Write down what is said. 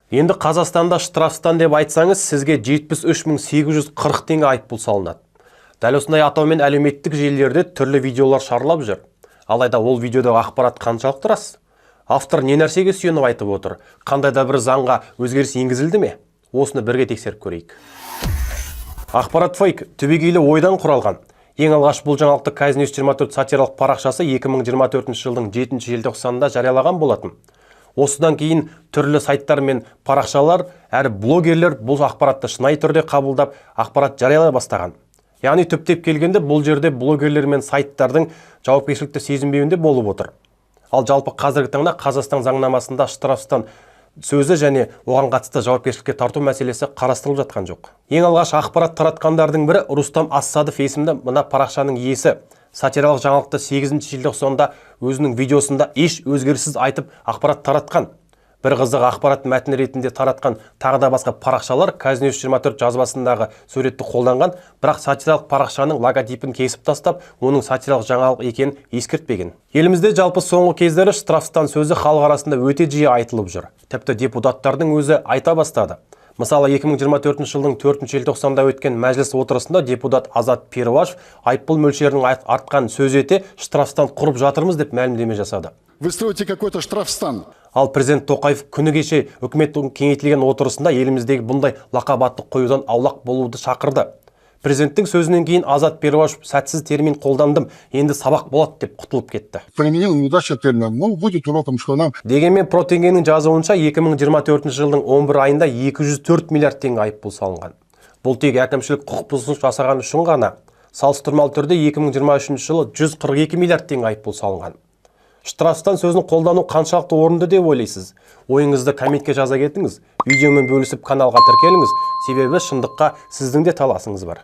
Енді Қазақстанда штрафстан деп айтсаңыз, сізге 73.840 теңге айыппұл салынады. Дәл осындай атаумен әлеуметтік желілерде түрлі видеолар шарлап жүр. Алайда ол видеодағы ақпарат қаншалықты рас? Автор не нәрсеге сүйеніп айтып отыр? Қандай да бір заңға өзгеріс енгізілді ме? Осыны бірге тексеріп көрейік. Ақпарат фейк, түбегейлі ойдан құралған. Ең алғаш бұл жаңалықты Казньюс 24 сатиралық парақшасы 2024 жылдың 7 желтоқсанында жариялаған болатын. Осыдан кейін түрлі сайттар мен парақшалар әрі блогерлер бұл ақпаратты шынайы түрде қабылдап, ақпарат жариялай бастаған. Яғни түптеп келгенде бұл жерде блогерлер мен сайттардың жауапкершілікті сезінбеуінде болып отыр. Ал жалпы қазіргі таңда Қазақстан заңнамасында штрафстан сөзі және оған қатысты жауапкершілікке тарту мәселесі қарастырылып жатқан жоқ. Ең алғаш ақпарат таратқандардың бірі Рустам Ассадов есімді мына парақшаның иесі. Сатиралық жаңалықты 8 желтоқсанда өзінің видеосында еш өзгеріссіз айтып ақпарат таратқан. Бір қызық ақпарат мәтіні ретінде таратқан тағы да басқа парақшалар Казньюс 24 жазбасындағы суретті қолданған, бірақ сатиралық парақшаның логотипін кесіп тастап, оның сатиралық жаңалық екенін ескертпеген. Елімізде жалпы соңғы кездері штрафстан сөзі халық арасында өте жиі айтылып жүр. Тіпті депутаттардың өзі айта бастады. Мысалы 2024 жылдың 4 желтоқсанда өткен мәжіліс отырысында депутат Азат Перуашев айыппұл мөлшерінің артқан сөз ете штрафстан құрып жатырмыз деп мәлімдеме жасады. Вы строите какой-то штрафстан. Ал президент Тоқаев күні кеше үкіметтің кеңейтілген отырысында еліміздегі бұндай лақап аты қоюдан аулақ болуды шақырды. Президенттің сөзінен кейін Азат Перуашев сәтсіз термин қолдандым, енді сабақ болады деп құтылып кетті. Применил неудачный термин, но будет уроком, что нам. Дегенмен Протенгеннің жазуынша 2024 жылдың 11 айында 204 миллиард теңге айыппұл салынған. Бұл тек әкімшілік құқық бұзушылық жасаған үшін ғана. Салыстырмалы түрде 2023 жылы 142 миллиард теңге айыппұл салынған. Штрафстан сөзін қолдану қаншалықты орынды деп ойлайсыз? Ойыңызды комментке жаза кетіңіз. Видеомен бөлісіп каналға тіркеліңіз, себебі шындыққа сіздің де таласыңыз бар.